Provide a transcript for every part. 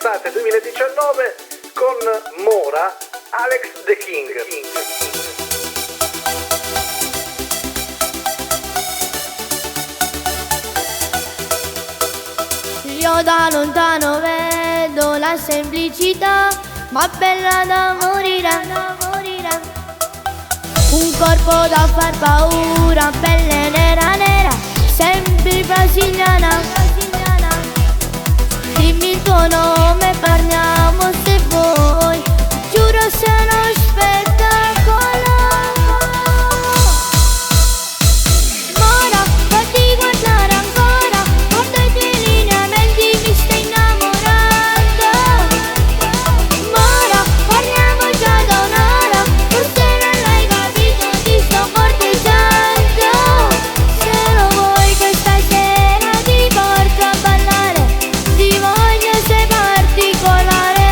estate 2019 con Mora, Alex the King. Io da lontano vedo la semplicità, ma bella da morire, da morire. Un corpo da far paura, pelle nera nera, sempre brasiliana, brasiliana. Dimmi il tuo nome, parliamo se vuoi, giuro sarà spettacolo. Mora, fatti guardare ancora, guarda i tuoi lineamenti, mi stai innamorando. Mora, parliamo già da un'ora, forse non l'hai capito, ti sto corteggiando. Se lo vuoi questa sera ti porto a ballare, ti voglio sei particolare.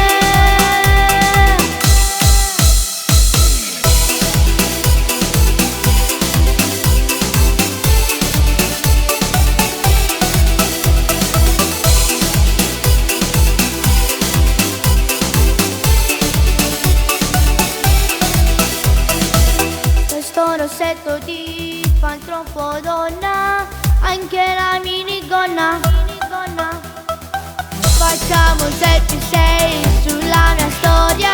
Questo rossetto ti fa troppo donna, anche la minigonna, minigonna. Facciamo un 7-6 sulla mia storia.